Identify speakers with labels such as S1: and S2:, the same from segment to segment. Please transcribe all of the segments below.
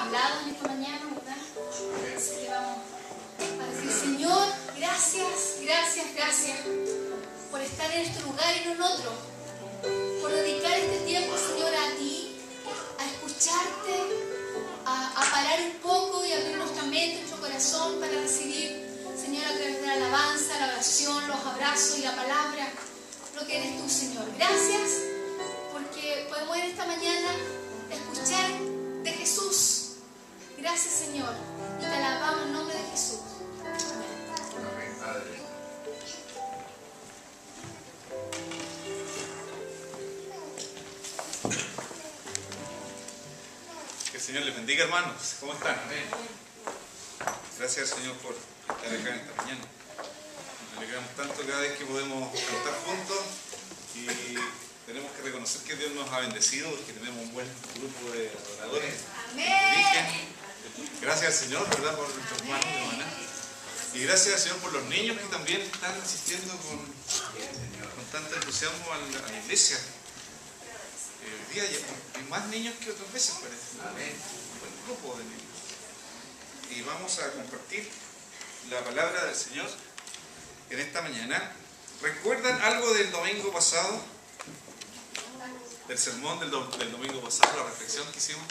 S1: hablado en esta mañana, ¿verdad? Así que vamos a decir, Señor, gracias, gracias, gracias por estar en este lugar y no en otro, por dedicar este tiempo, Señor, a ti, a escucharte, a parar un poco y abrir nuestra mente, nuestro corazón para recibir, Señor, a través de la alabanza, la oración, los abrazos y la palabra, lo que eres tú, Señor. Gracias porque podemos en esta mañana escuchar de Jesús. Gracias, Señor, y te alabamos en nombre de Jesús.
S2: Amén, Padre. Que el Señor les bendiga, hermanos. ¿Cómo están? Amén. Gracias, Señor, por estar acá esta mañana. Nos alegramos tanto cada vez que podemos cantar juntos y tenemos que reconocer que Dios nos ha bendecido porque tenemos un buen grupo de adoradores.
S1: Amén.
S2: Gracias al Señor, ¿verdad?, por nuestros hermanos y hermanas. Y gracias al Señor por los niños que también están asistiendo con tanto entusiasmo a la iglesia. Hoy día hay más niños que otras veces, parece. Amén. Un buen grupo de niños. Y vamos a compartir la palabra del Señor en esta mañana. ¿Recuerdan algo del domingo pasado? Del sermón del domingo pasado, la reflexión que hicimos.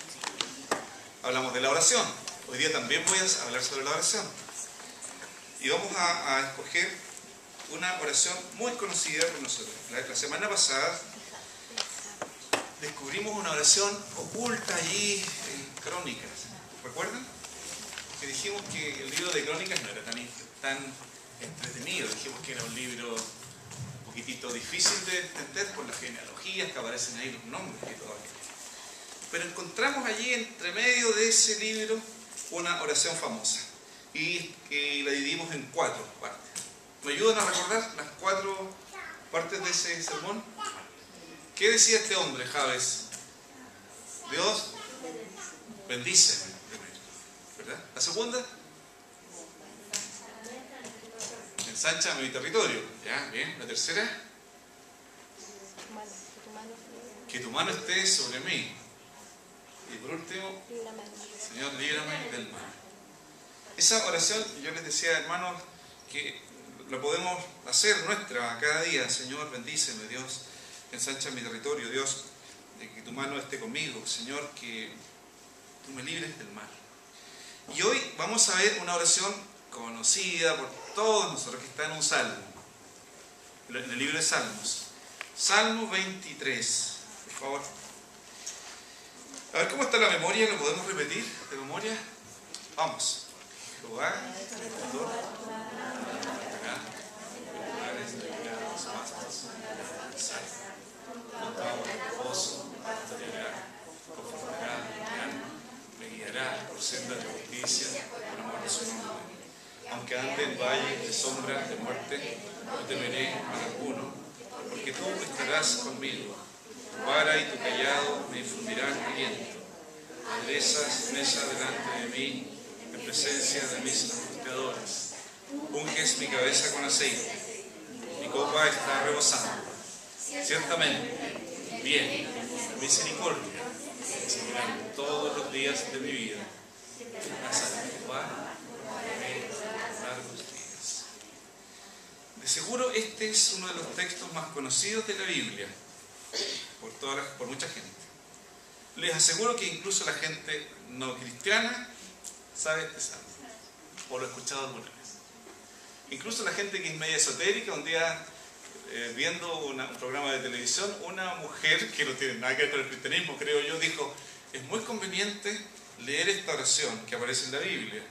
S2: Hablamos de la oración. Hoy día también voy a hablar sobre la oración. Y vamos a escoger una oración muy conocida por nosotros. La semana pasada descubrimos una oración oculta allí en Crónicas. ¿Recuerdan? Que dijimos que el libro de Crónicas no era tan entretenido. Dijimos que era un libro un poquitito difícil de entender por las genealogías que aparecen ahí, los nombres y todo aquello. Pero encontramos allí entre medio de ese libro una oración famosa y la dividimos en 4 partes. ¿Me ayudan a recordar las 4 partes de ese sermón? ¿Qué decía este hombre, Jabes? Dios, bendíceme primero, ¿verdad? La segunda, ensancha mi territorio. Ya, bien. La tercera, que tu mano esté sobre mí. Y por último, Señor, líbrame del mal. Esa oración, yo les decía, hermanos, que la podemos hacer nuestra cada día. Señor, bendíceme, Dios, ensancha mi territorio, Dios, que tu mano esté conmigo, Señor, que tú me libres del mal. Y hoy vamos a ver una oración conocida por todos nosotros, que está en un salmo, en el libro de Salmos. Salmo 23, por favor. A ver cómo está la memoria, ¿lo podemos repetir de memoria? Vamos. Jehová, Creador, acá, lugares de los pastos, junto a un pozo, pastoreará, conformará mi alma, me guiará por sendas de justicia, por amor de su nombre. Aunque ande en valle de sombra de muerte, no temeré mal alguno, porque tú estarás conmigo. Tu vara y tu callado me infundirán aliento. Aderezas mesa delante de mí, en presencia de mis angustiadores. Unges mi cabeza con aceite, mi copa está rebosando. Ciertamente, bien, misericordia, me seguirán todos los días de mi vida. Casa de Jehová, largos días. De seguro este es uno de los textos más conocidos de la Biblia por mucha gente. Les aseguro que incluso la gente no cristiana sabe este salmo, o lo ha escuchado alguna vez. Incluso la gente que es media esotérica, un día viendo un programa de televisión, una mujer que no tiene nada que ver con el cristianismo, creo yo, dijo: es muy conveniente leer esta oración que aparece en la Biblia.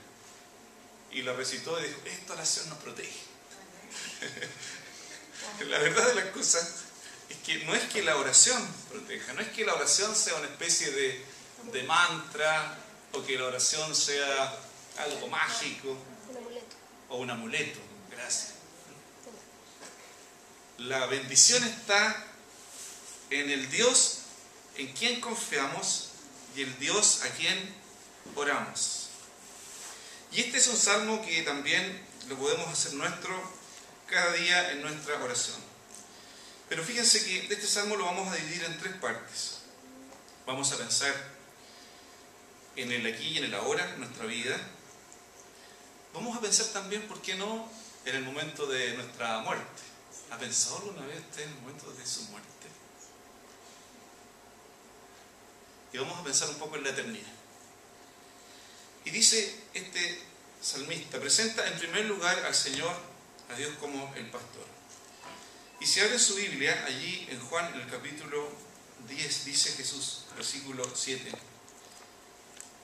S2: Y la recitó y dijo: esta oración nos protege. La verdad de las cosas es que no es que la oración proteja, no es que la oración sea una especie de mantra, o que la oración sea algo mágico o un amuleto. Gracias. La bendición está en el Dios en quien confiamos y el Dios a quien oramos. Y este es un salmo que también lo podemos hacer nuestro cada día en nuestra oración. Pero fíjense que este salmo lo vamos a dividir en 3 partes. Vamos a pensar en el aquí y en el ahora, en nuestra vida, vamos a pensar también, ¿por qué no?, en el momento de nuestra muerte. ¿Ha pensado alguna vez usted en el momento de su muerte? Y vamos a pensar un poco en la eternidad. Y dice este salmista, presenta en primer lugar al Señor, a Dios como el pastor. Y si abre su Biblia, allí en Juan, en el capítulo 10, dice Jesús, versículo 7,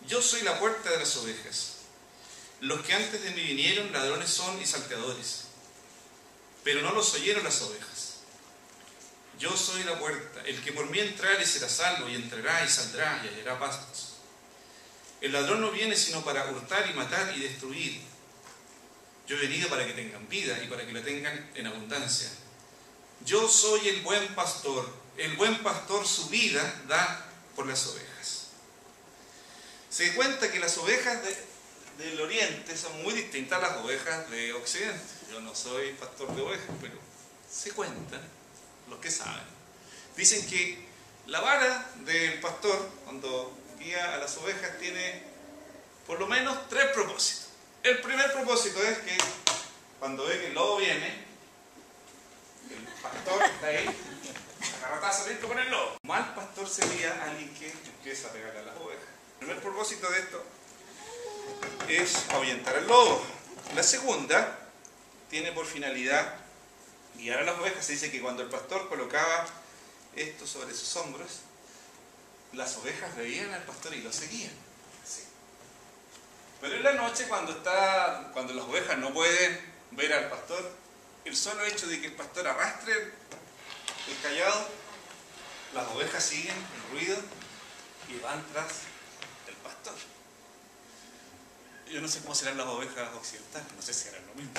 S2: yo soy la puerta de las ovejas. Los que antes de mí vinieron, ladrones son y salteadores, pero no los oyeron las ovejas. Yo soy la puerta, el que por mí entrare será salvo, y entrará y saldrá y hallará pastos. El ladrón no viene sino para hurtar y matar y destruir. Yo he venido para que tengan vida y para que la tengan en abundancia. Yo soy el buen pastor su vida da por las ovejas. Se cuenta que las ovejas del oriente son muy distintas a las ovejas de occidente. Yo no soy pastor de ovejas, pero se cuentan los que saben. Dicen que la vara del pastor, cuando guía a las ovejas, tiene por lo menos 3 propósitos. El primer propósito es que cuando ve que el lobo viene, el pastor está ahí, agarratazo listo con el lobo. Un mal pastor sería alguien que empieza a pegar a las ovejas. El primer propósito de esto es ahuyentar al lobo. La segunda tiene por finalidad guiar a las ovejas. Se dice que cuando el pastor colocaba esto sobre sus hombros, las ovejas veían al pastor y lo seguían. Sí. Pero en la noche, cuando las ovejas no pueden ver al pastor, el solo hecho de que el pastor arrastre el cayado, las ovejas siguen el ruido y van tras el pastor. Yo no sé cómo serán las ovejas occidentales, no sé si harán lo mismo.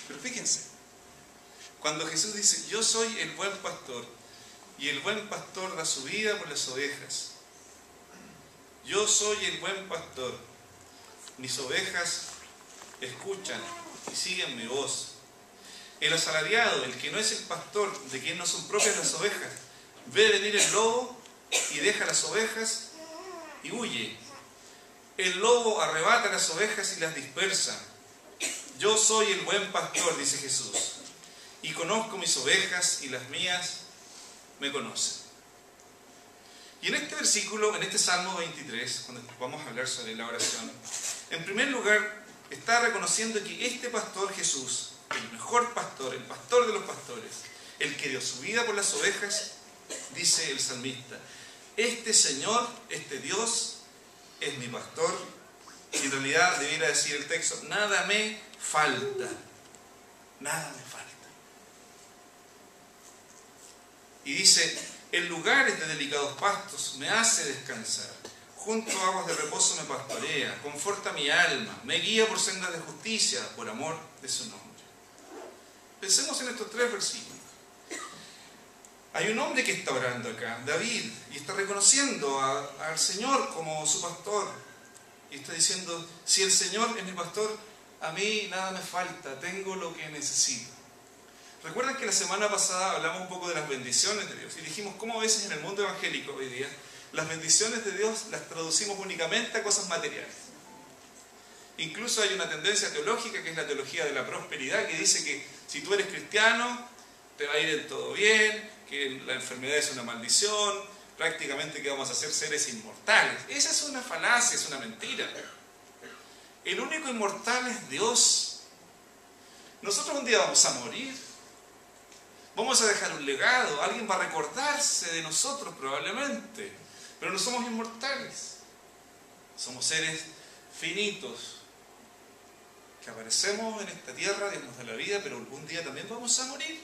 S2: Pero fíjense, cuando Jesús dice, yo soy el buen pastor, y el buen pastor da su vida por las ovejas. Yo soy el buen pastor, mis ovejas escuchan y siguen mi voz. El asalariado, el que no es el pastor, de quien no son propias las ovejas, ve venir el lobo y deja las ovejas y huye. El lobo arrebata las ovejas y las dispersa. Yo soy el buen pastor, dice Jesús, y conozco mis ovejas y las mías me conocen. Y en este versículo, en este Salmo 23, cuando vamos a hablar sobre la oración, en primer lugar está reconociendo que este pastor Jesús, el mejor pastor, el pastor de los pastores, el que dio su vida por las ovejas, dice el salmista, este Señor, este Dios, es mi pastor, y en realidad debiera decir el texto, nada me falta, nada me falta. Y dice, en lugares de delicados pastos me hace descansar, junto a aguas de reposo me pastorea, conforta mi alma, me guía por sendas de justicia, por amor de su nombre. Pensemos en estos 3 versículos. Hay un hombre que está orando acá, David, y está reconociendo al Señor como su pastor. Y está diciendo, si el Señor es mi pastor, a mí nada me falta, tengo lo que necesito. Recuerden que la semana pasada hablamos un poco de las bendiciones de Dios y dijimos cómo a veces en el mundo evangélico hoy día las bendiciones de Dios las traducimos únicamente a cosas materiales. Incluso hay una tendencia teológica que es la teología de la prosperidad, que dice que si tú eres cristiano te va a ir en todo bien, que la enfermedad es una maldición, prácticamente que vamos a ser seres inmortales. Esa es una falacia, es una mentira. El único inmortal es Dios. Nosotros un día vamos a morir. Vamos a dejar un legado, alguien va a recordarse de nosotros probablemente, pero no somos inmortales. Somos seres finitos, que aparecemos en esta tierra, Dios nos da la vida, pero algún día también vamos a morir.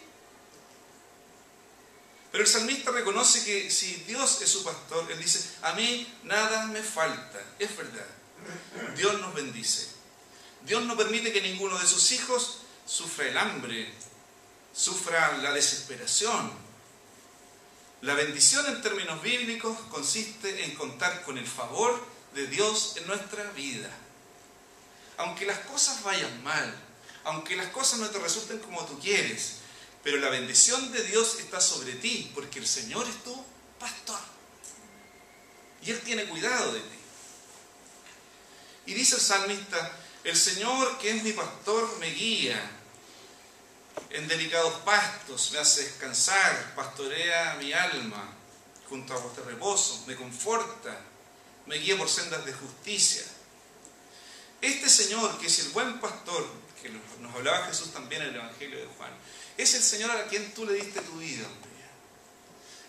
S2: Pero el salmista reconoce que si Dios es su pastor, él dice, a mí nada me falta. Es verdad, Dios nos bendice. Dios no permite que ninguno de sus hijos sufra el hambre, sufra la desesperación. La bendición en términos bíblicos consiste en contar con el favor de Dios en nuestra vida. Aunque las cosas vayan mal, aunque las cosas no te resulten como tú quieres, pero la bendición de Dios está sobre ti, porque el Señor es tu pastor. Y Él tiene cuidado de ti. Y dice el salmista, el Señor que es mi pastor me guía en delicados pastos, me hace descansar, pastorea mi alma junto a aguas de reposo, me conforta, me guía por sendas de justicia. Este Señor, que es el buen pastor, que nos hablaba Jesús también en el Evangelio de Juan, es el Señor a quien tú le diste tu vida un día.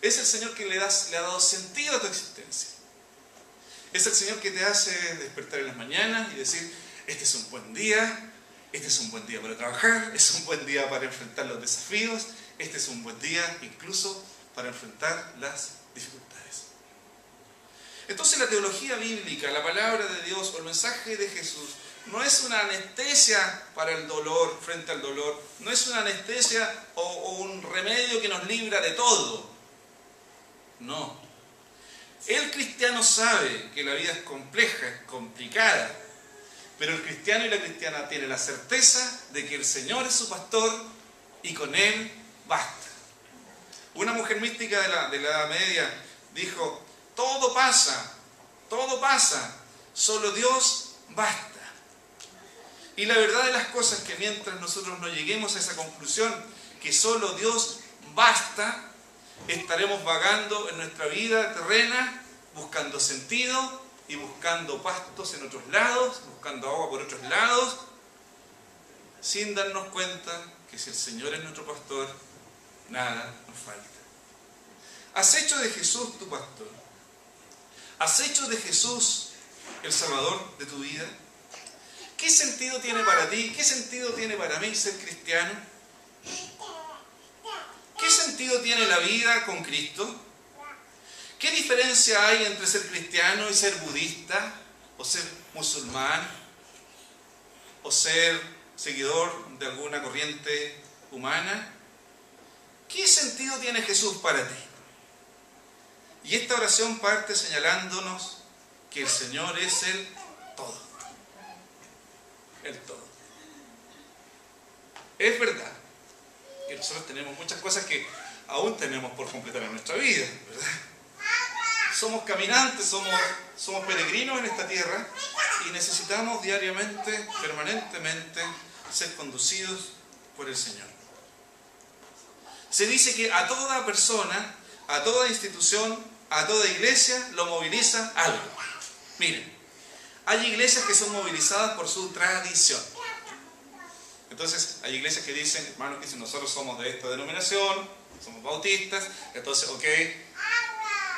S2: Es el Señor que le ha dado sentido a tu existencia. Es el Señor que te hace despertar en las mañanas y decir, este es un buen día, este es un buen día para trabajar, es un buen día para enfrentar los desafíos, este es un buen día incluso para enfrentar las dificultades. Entonces la teología bíblica, la palabra de Dios o el mensaje de Jesús no es una anestesia para el dolor, frente al dolor, no es una anestesia o un remedio que nos libra de todo. No. El cristiano sabe que la vida es compleja, es complicada, pero el cristiano y la cristiana tienen la certeza de que el Señor es su pastor y con Él basta. Una mujer mística de la Edad Media dijo, todo pasa, solo Dios basta. Y la verdad de las cosas es que mientras nosotros no lleguemos a esa conclusión, que solo Dios basta, estaremos vagando en nuestra vida terrena, buscando sentido y buscando pastos en otros lados, buscando agua por otros lados, sin darnos cuenta que si el Señor es nuestro pastor, nada nos falta. ¿Has hecho de Jesús tu pastor? ¿Has hecho de Jesús el Salvador de tu vida? ¿Qué sentido tiene para ti? ¿Qué sentido tiene para mí ser cristiano? ¿Qué sentido tiene la vida con Cristo? ¿Qué diferencia hay entre ser cristiano y ser budista? ¿O ser musulmán? ¿O ser seguidor de alguna corriente humana? ¿Qué sentido tiene Jesús para ti? Y esta oración parte señalándonos que el Señor es el todo. El todo. Es verdad que nosotros tenemos muchas cosas que aún tenemos por completar en nuestra vida, ¿verdad? Somos caminantes, somos peregrinos en esta tierra y necesitamos diariamente, permanentemente, ser conducidos por el Señor. Se dice que a toda persona, a toda institución, a toda iglesia lo moviliza algo. Miren, hay iglesias que son movilizadas por su tradición. Entonces, hay iglesias que dicen, hermanos, que dicen, nosotros somos de esta denominación, somos bautistas, entonces, ok,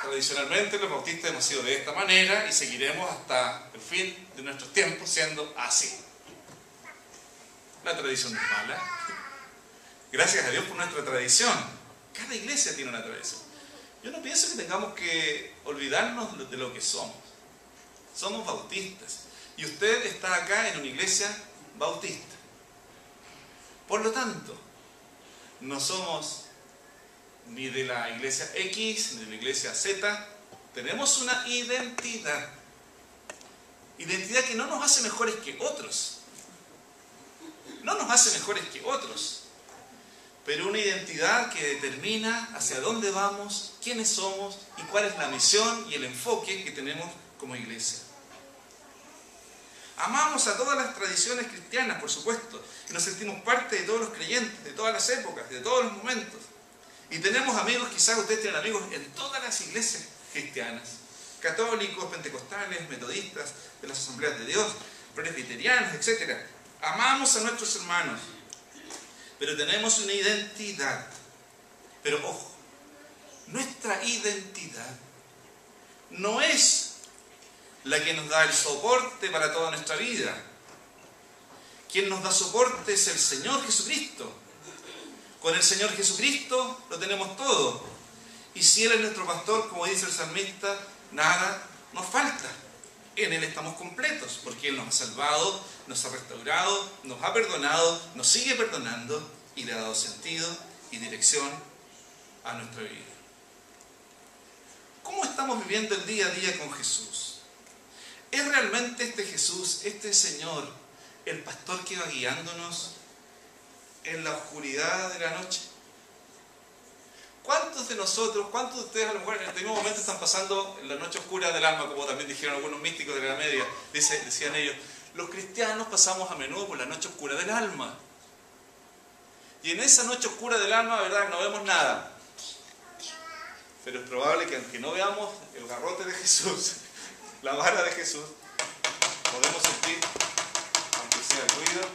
S2: tradicionalmente los bautistas hemos sido de esta manera y seguiremos hasta el fin de nuestros tiempos siendo así. La tradición no es mala. Gracias a Dios por nuestra tradición. Cada iglesia tiene una tradición. Yo no pienso que tengamos que olvidarnos de lo que somos. Somos bautistas. Y usted está acá en una iglesia bautista. Por lo tanto, no somos ni de la iglesia X, ni de la iglesia Z. Tenemos una identidad. Identidad que no nos hace mejores que otros. No nos hace mejores que otros. Pero una identidad que determina hacia dónde vamos, quiénes somos y cuál es la misión y el enfoque que tenemos como iglesia. Amamos a todas las tradiciones cristianas, por supuesto, y nos sentimos parte de todos los creyentes, de todas las épocas, de todos los momentos. Y tenemos amigos, quizás ustedes tienen amigos en todas las iglesias cristianas, católicos, pentecostales, metodistas, de las asambleas de Dios, presbiterianos, etc. Amamos a nuestros hermanos, pero tenemos una identidad. Pero ojo, nuestra identidad no es la que nos da el soporte para toda nuestra vida. Quien nos da soporte es el Señor Jesucristo. Con el Señor Jesucristo lo tenemos todo. Y si Él es nuestro pastor, como dice el salmista, nada nos falta. En Él estamos completos, porque Él nos ha salvado, nos ha restaurado, nos ha perdonado, nos sigue perdonando y le ha dado sentido y dirección a nuestra vida. ¿Cómo estamos viviendo el día a día con Jesús? ¿Es realmente este Jesús, este Señor, el pastor que va guiándonos en la oscuridad de la noche? ¿Cuántos ¿cuántos de nosotros, cuántos de ustedes a lo mejor en este mismo momento están pasando la noche oscura del alma, como también dijeron algunos místicos de la Edad Media? Decían ellos, los cristianos pasamos a menudo por la noche oscura del alma. Y en esa noche oscura del alma, ¿verdad?, no vemos nada. Pero es probable que aunque no veamos el garrote de Jesús, la vara de Jesús, podemos sentir, aunque sea el ruido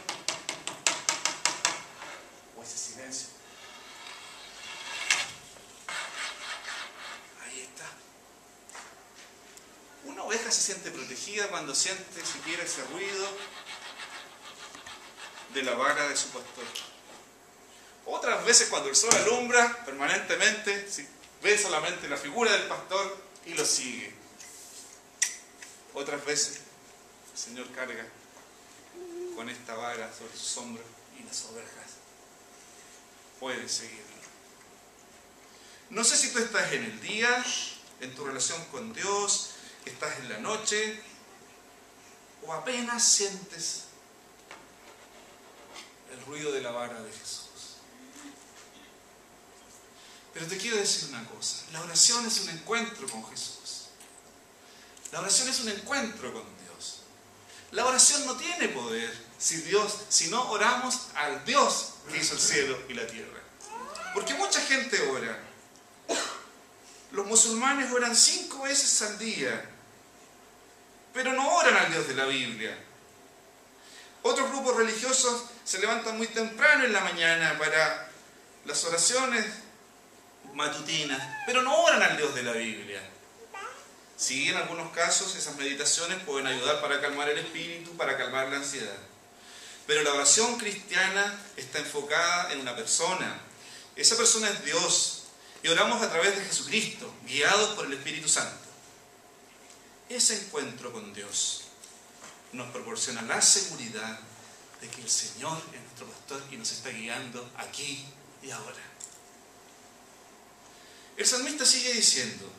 S2: o ese silencio. Ahí está. Una oveja se siente protegida cuando siente siquiera ese ruido de la vara de su pastor. Otras veces cuando el sol alumbra permanentemente, ve solamente la figura del pastor y lo sigue. Otras veces el Señor carga con esta vara sobre sus hombros y las ovejas pueden seguirlo. No sé si tú estás en el día, en tu relación con Dios, estás en la noche, o apenas sientes el ruido de la vara de Jesús. Pero te quiero decir una cosa, la oración es un encuentro con Jesús. La oración es un encuentro con Dios. La oración no tiene poder si no oramos al Dios que hizo el cielo y la tierra. Porque mucha gente ora. Los musulmanes oran 5 veces al día, pero no oran al Dios de la Biblia. Otros grupos religiosos se levantan muy temprano en la mañana para las oraciones matutinas, pero no oran al Dios de la Biblia. Sí, en algunos casos esas meditaciones pueden ayudar para calmar el espíritu, para calmar la ansiedad. Pero la oración cristiana está enfocada en una persona. Esa persona es Dios. Y oramos a través de Jesucristo, guiados por el Espíritu Santo. Ese encuentro con Dios nos proporciona la seguridad de que el Señor es nuestro pastor y nos está guiando aquí y ahora. El salmista sigue diciendo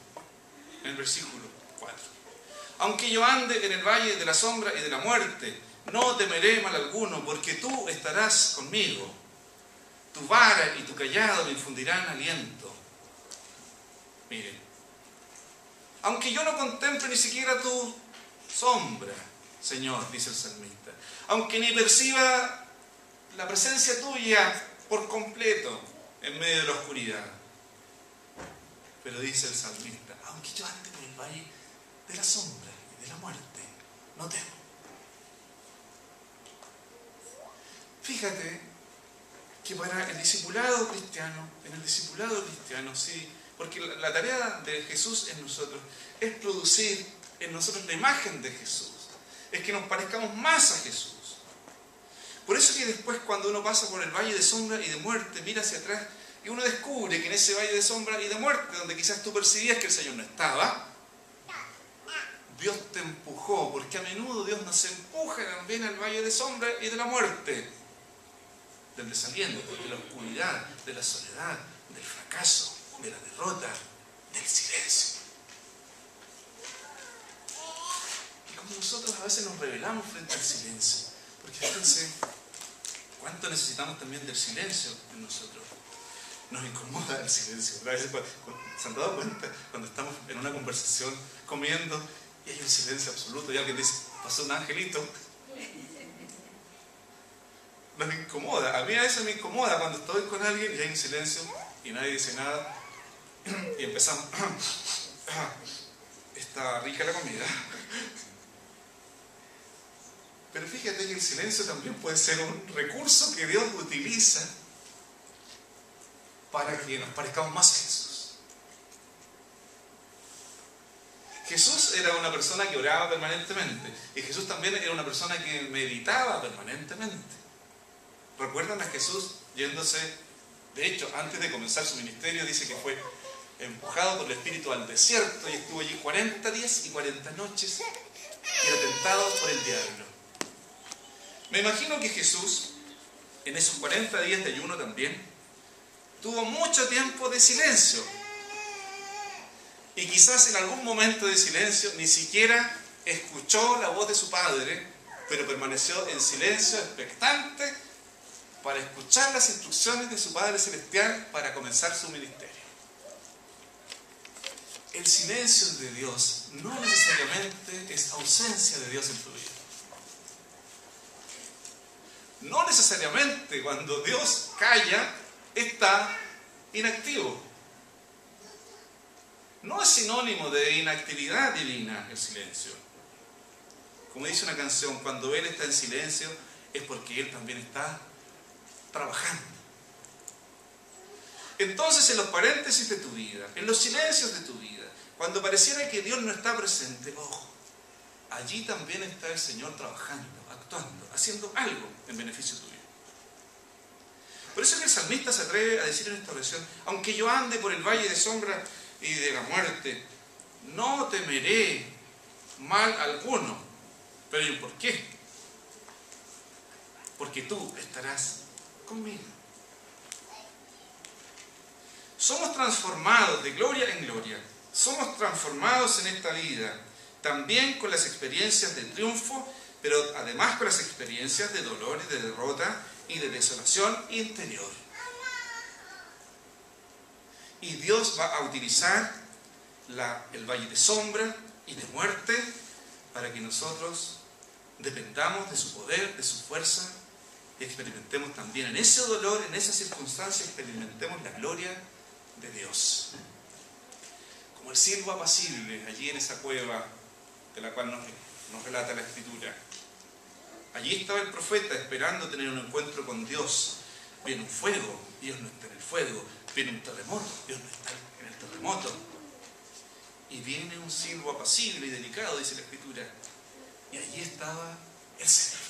S2: en el versículo 4: aunque yo ande en el valle de la sombra y de la muerte, no temeré mal alguno, porque tú estarás conmigo. Tu vara y tu cayado me infundirán aliento. Miren, aunque yo no contemple ni siquiera tu sombra, Señor, dice el salmista, aunque ni perciba la presencia tuya por completo en medio de la oscuridad, pero dice el salmista, aunque yo ande por el valle de la sombra y de la muerte, no temo. Fíjate que para el discipulado cristiano, sí, porque la tarea de Jesús en nosotros es producir en nosotros la imagen de Jesús, es que nos parezcamos más a Jesús. Por eso que después cuando uno pasa por el valle de sombra y de muerte, mira hacia atrás y uno descubre que en ese valle de sombra y de muerte, donde quizás tú percibías que el Señor no estaba, Dios te empujó, porque a menudo Dios nos empuja también al valle de sombra y de la muerte, del desaliento, de la oscuridad, de la soledad, del fracaso, de la derrota, del silencio. Y como nosotros a veces nos rebelamos frente al silencio, porque fíjense cuánto necesitamos también del silencio en nosotros. Nos incomoda el silencio. A veces, ¿se han dado cuenta cuando estamos en una conversación comiendo y hay un silencio absoluto y alguien dice, pasó un angelito? Nos incomoda. A mí a veces me incomoda cuando estoy con alguien y hay un silencio y nadie dice nada y empezamos, está rica la comida. Pero fíjate que el silencio también puede ser un recurso que Dios utiliza para que nos parezcamos más a Jesús. Jesús era una persona que oraba permanentemente y Jesús también era una persona que meditaba permanentemente. ¿Recuerdan a Jesús yéndose? De hecho, antes de comenzar su ministerio dice que fue empujado por el Espíritu al desierto y estuvo allí 40 días y 40 noches y era tentado por el diablo. Me imagino que Jesús, en esos 40 días de ayuno también, tuvo mucho tiempo de silencio. Y quizás en algún momento de silencio ni siquiera escuchó la voz de su Padre, pero permaneció en silencio, expectante, para escuchar las instrucciones de su Padre Celestial para comenzar su ministerio. el silencio de Dios no necesariamente es ausencia de Dios en tu vida. No necesariamente cuando Dios calla está inactivo. No es sinónimo de inactividad divina el silencio. Como dice una canción, cuando Él está en silencio es porque Él también está trabajando. Entonces, en los paréntesis de tu vida, en los silencios de tu vida, cuando pareciera que Dios no está presente, ojo, allí también está el Señor trabajando, actuando, haciendo algo en beneficio tuyo. Por eso es que el salmista se atreve a decir en esta oración, aunque yo ande por el valle de sombra y de la muerte, no temeré mal alguno. Pero ¿y por qué? Porque tú estarás conmigo. Somos transformados de gloria en gloria. Somos transformados en esta vida, también con las experiencias de triunfo, pero además con las experiencias de dolor y de derrota y de desolación interior. Y Dios va a utilizar el valle de sombra y de muerte para que nosotros dependamos de su poder, de su fuerza, y experimentemos también en ese dolor, en esa circunstancia, experimentemos la gloria de Dios. Como el siervo apacible allí en esa cueva de la cual nos relata la Escritura. Allí estaba el profeta esperando tener un encuentro con Dios. Viene un fuego, Dios no está en el fuego. Viene un terremoto, Dios no está en el terremoto. Y viene un siervo apacible y delicado, dice la Escritura. Y allí estaba el Señor.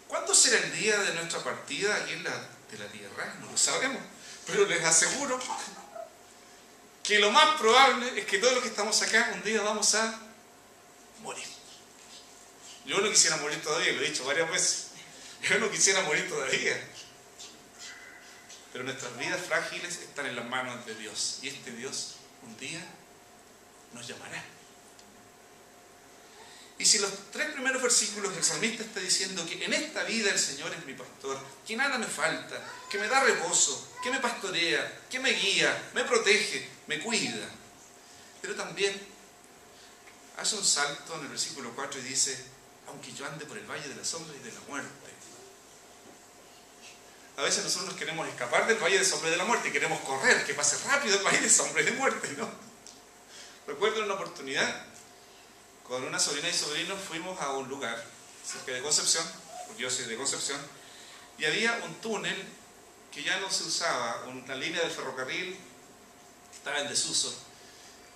S2: ¿Cuándo será el día de nuestra partida aquí de la tierra? No lo sabemos, pero les aseguro que lo más probable es que todos los que estamos acá un día vamos a morir. Yo no quisiera morir todavía, lo he dicho varias veces. Yo no quisiera morir todavía. Pero nuestras vidas frágiles están en las manos de Dios. Y este Dios un día nos llamará. Y si los 3 primeros versículos del salmista está diciendo que en esta vida el Señor es mi pastor, que nada me falta, que me da reposo, que me pastorea, que me guía, me protege, me cuida. Pero también hace un salto en el versículo 4 y dice, aunque yo ande por el valle de la sombra y de la muerte. A veces nosotros queremos escapar del valle de sombra y de la muerte y queremos correr, que pase rápido el valle de sombra y de muerte, ¿no? Recuerdo una oportunidad, con una sobrina y sobrino fuimos a un lugar cerca de Concepción, porque yo soy de Concepción, y había un túnel que ya no se usaba, una línea del ferrocarril estaba en desuso.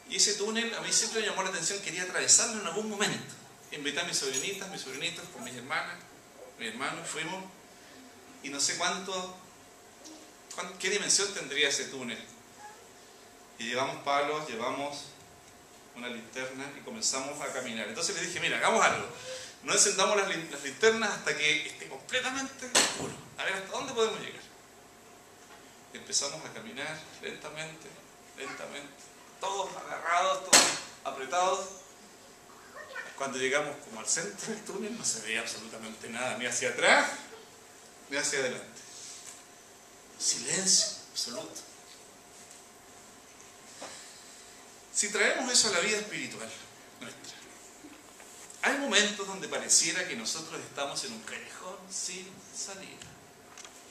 S2: Y ese túnel a mí siempre me llamó la atención, quería atravesarlo en algún momento. Invité a mis sobrinitas, mis sobrinitos, con mis hermanas, mis hermanos, fuimos, y no sé qué dimensión tendría ese túnel. Y llevamos palos, llevamos una linterna y comenzamos a caminar. Entonces le dije, mira, hagamos algo. No encendamos las linternas hasta que esté completamente oscuro. A ver hasta dónde podemos llegar. Y empezamos a caminar lentamente, lentamente. Todos agarrados, todos apretados. Cuando llegamos como al centro del túnel no se veía absolutamente nada, ni hacia atrás, ni hacia adelante. Silencio absoluto. Si traemos eso a la vida espiritual nuestra, hay momentos donde pareciera que nosotros estamos en un callejón sin salida,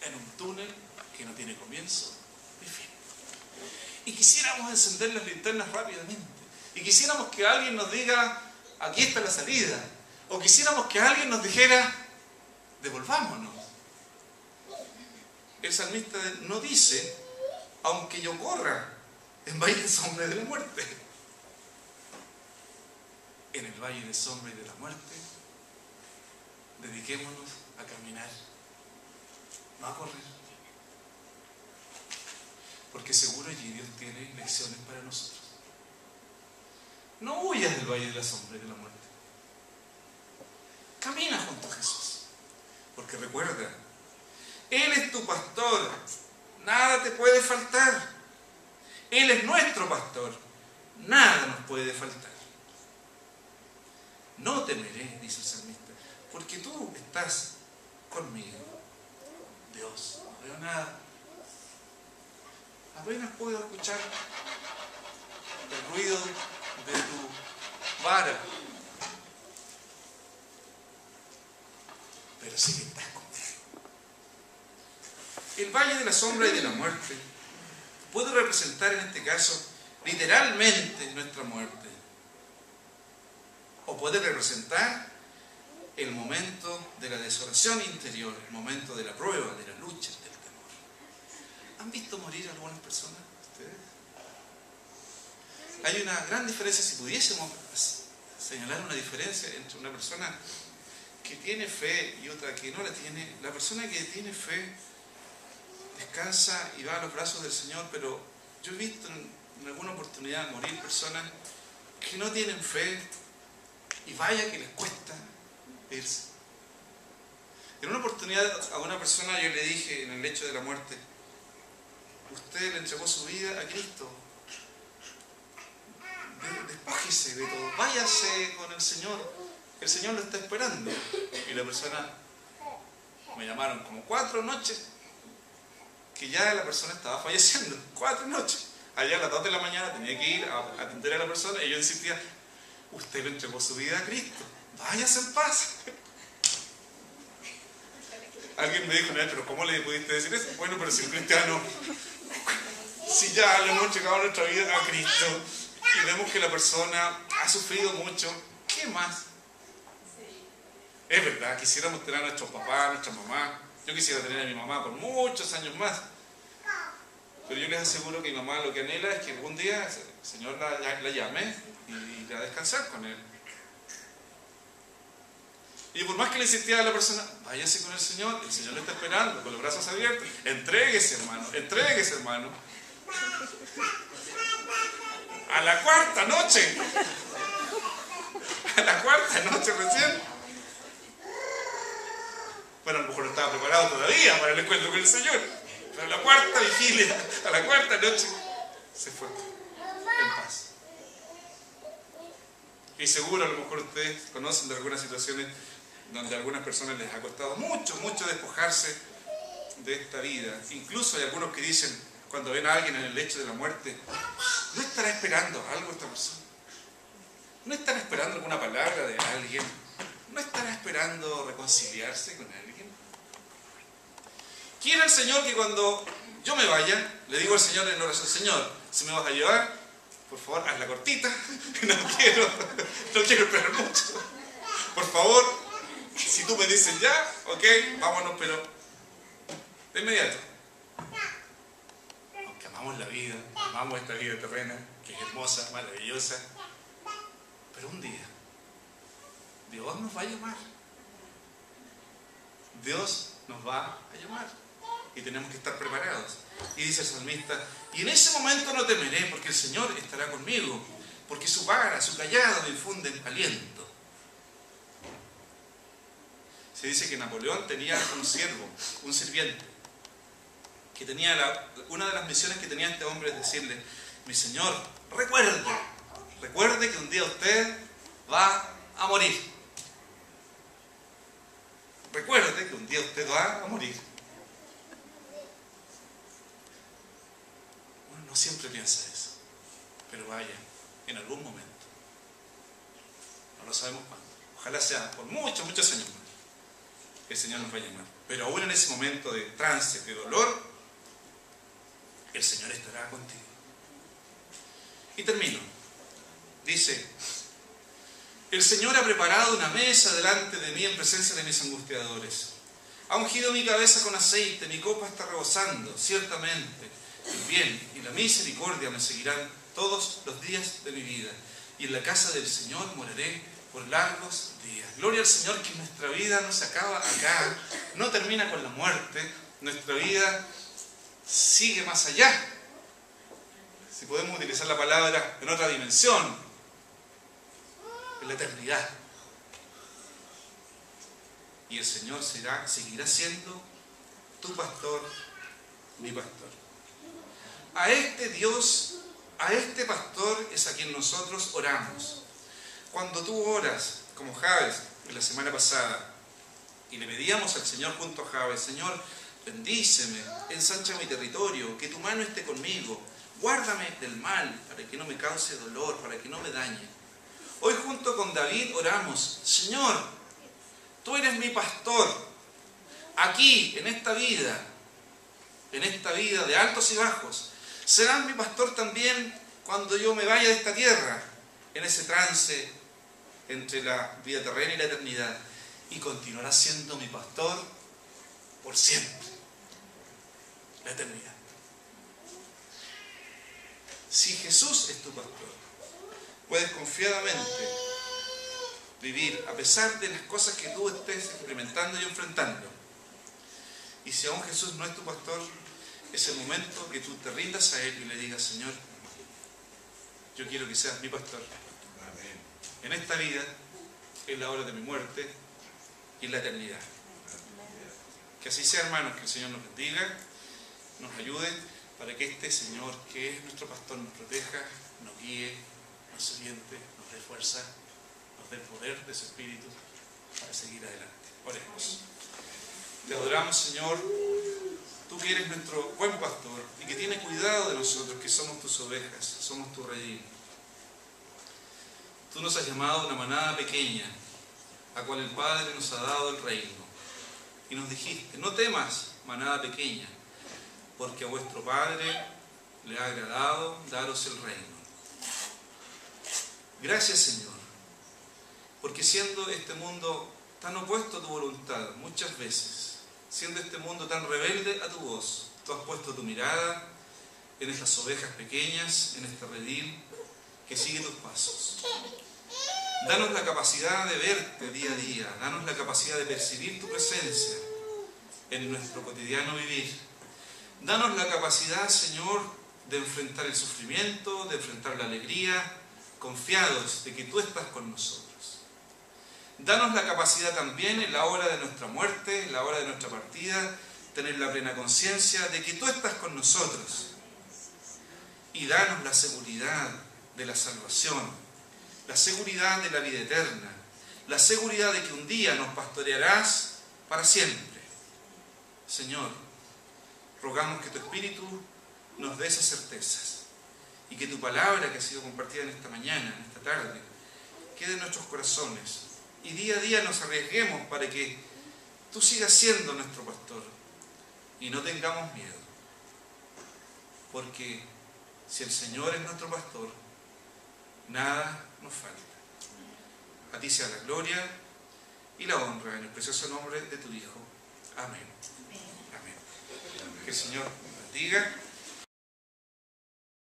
S2: en un túnel que no tiene comienzo ni fin. Y quisiéramos encender las linternas rápidamente. Y quisiéramos que alguien nos diga, aquí está la salida. O quisiéramos que alguien nos dijera, devolvámonos. El salmista no dice, aunque yo corra en valle de sombra y de la muerte. En el valle de sombra y de la muerte, dediquémonos a caminar, no a correr. Porque seguro allí Dios tiene lecciones para nosotros. No huyas del valle de la sombra y de la muerte. Camina junto a Jesús. Porque recuerda, Él es tu pastor. Nada te puede faltar. Él es nuestro pastor. Nada nos puede faltar. No temeré, dice el salmista, porque tú estás conmigo. Dios, no veo nada. apenas puedo escuchar el ruido de tu vara, pero sí que estás conmigo. El valle de la sombra y de la muerte puede representar en este caso literalmente nuestra muerte, o puede representar el momento de la desolación interior, el momento de la prueba, de la lucha, del temor. ¿Han visto morir a algunas personas ustedes? Hay una gran diferencia, si pudiésemos señalar una diferencia entre una persona que tiene fe y otra que no la tiene. La persona que tiene fe descansa y va a los brazos del Señor, pero yo he visto en alguna oportunidad morir personas que no tienen fe y vaya que les cuesta irse. En una oportunidad a una persona yo le dije en el lecho de la muerte: usted le entregó su vida a Cristo, despójese de todo, váyase con el Señor lo está esperando. Y la persona, me llamaron como 4 noches que ya la persona estaba falleciendo, 4 noches. Allá a las 2 de la mañana tenía que ir a atender a la persona y yo insistía: usted le entregó su vida a Cristo, váyase en paz. Alguien me dijo: no, pero ¿cómo le pudiste decir eso? Bueno, pero si un cristiano, si ya le hemos entregado nuestra vida a Cristo y vemos que la persona ha sufrido mucho, ¿qué más? Es verdad, quisiéramos tener a nuestros papás, a nuestra mamá. Yo quisiera tener a mi mamá por muchos años más. Pero yo les aseguro que mi mamá lo que anhela es que algún día el Señor la llame y ir a descansar con Él. Y por más que le insistía a la persona: váyase con el Señor le está esperando, con los brazos abiertos. Entréguese, hermano, entréguese, hermano. A la 4ª noche. A la 4ª noche recién. Bueno, a lo mejor no estaba preparado todavía para el encuentro con el Señor. Pero a la 4ª vigilia, a la 4ª noche, se fue en paz. Y seguro a lo mejor ustedes conocen de algunas situaciones donde a algunas personas les ha costado mucho, mucho despojarse de esta vida. Incluso hay algunos que dicen, cuando ven a alguien en el lecho de la muerte: ¿no estará esperando algo esta persona? ¿No estará esperando alguna palabra de alguien? ¿No estará esperando reconciliarse con alguien? Quiere el Señor que cuando yo me vaya, le digo al Señor en oración: Señor, si me vas a llevar, por favor, hazla cortita. No quiero esperar mucho. Por favor, si tú me dices ya, ok, vámonos, pero de inmediato. Aunque amamos la vida, amamos esta vida terrena, que es hermosa, maravillosa, pero un día Dios nos va a llamar. Dios nos va a llamar. Y tenemos que estar preparados. Y dice el salmista: y en ese momento no temeré, porque el Señor estará conmigo, porque su vara, su cayado me infunden aliento. Se dice que Napoleón tenía un siervo, un sirviente, que tenía una de las misiones que tenía este hombre es decirle: mi Señor, recuerde que un día usted va a morir. Recuerde que un día usted va a morir. Uno no siempre piensa eso, pero vaya, en algún momento. No lo sabemos cuándo. Ojalá sea por muchos, muchos años más que el Señor nos va a llamar. Pero aún en ese momento de trance, de dolor, el Señor estará contigo. Y termino. Dice: el Señor ha preparado una mesa delante de mí en presencia de mis angustiadores. Ha ungido mi cabeza con aceite, mi copa está rebosando. Ciertamente, el bien y la misericordia me seguirán todos los días de mi vida. Y en la casa del Señor moraré por largos días. Gloria al Señor, que nuestra vida no se acaba acá, no termina con la muerte. Nuestra vida sigue más allá. Si podemos utilizar la palabra, en otra dimensión, en la eternidad. Y el Señor seguirá siendo tu pastor, mi pastor. A este Dios, a este pastor es a quien nosotros oramos. Cuando tú oras, como Jabes en la semana pasada, y le pedíamos al Señor junto a Jabes: Señor, bendíceme, ensancha mi territorio, que tu mano esté conmigo, guárdame del mal, para que no me cause dolor, para que no me dañe. Hoy junto con David oramos, Señor, tú eres mi pastor, aquí, en esta vida de altos y bajos. Serás mi pastor también cuando yo me vaya de esta tierra, en ese trance entre la vida terrena y la eternidad. Y continuarás siendo mi pastor por siempre, la eternidad. Si Jesús es tu pastor, puedes confiadamente vivir a pesar de las cosas que tú estés experimentando y enfrentando. Y si aún Jesús no es tu pastor, es el momento que tú te rindas a Él y le digas, Señor, yo quiero que seas mi pastor. Amén. En esta vida, en la hora de mi muerte y en la eternidad. Que así sea, hermanos, que el Señor nos bendiga, nos ayude para que este Señor, que es nuestro pastor, nos proteja, nos guíe, nos oriente, nos dé fuerza, nos dé el poder de su Espíritu para seguir adelante. Oremos. Te adoramos, Señor, tú que eres nuestro buen pastor y que tienes cuidado de nosotros, que somos tus ovejas, somos tu redil. Tú nos has llamado a una manada pequeña, a cual el Padre nos ha dado el reino. Y nos dijiste, no temas, manada pequeña, porque a vuestro Padre le ha agradado daros el reino. Gracias, Señor, porque siendo este mundo tan opuesto a tu voluntad, muchas veces, siendo este mundo tan rebelde a tu voz, tú has puesto tu mirada en estas ovejas pequeñas, en este redil que sigue tus pasos. Danos la capacidad de verte día a día, danos la capacidad de percibir tu presencia en nuestro cotidiano vivir. Danos la capacidad, Señor, de enfrentar el sufrimiento, de enfrentar la alegría, confiados de que tú estás con nosotros. Danos la capacidad también en la hora de nuestra muerte, en la hora de nuestra partida, tener la plena conciencia de que tú estás con nosotros. Y danos la seguridad de la salvación, la seguridad de la vida eterna, la seguridad de que un día nos pastorearás para siempre. Señor, rogamos que tu Espíritu nos dé esas certezas y que tu palabra que ha sido compartida en esta mañana, en esta tarde, quede en nuestros corazones y día a día nos arriesguemos para que tú sigas siendo nuestro pastor y no tengamos miedo, porque si el Señor es nuestro pastor, nada nos falta. A ti sea la gloria y la honra en el precioso nombre de tu Hijo. Amén. Amén. Que el Señor bendiga.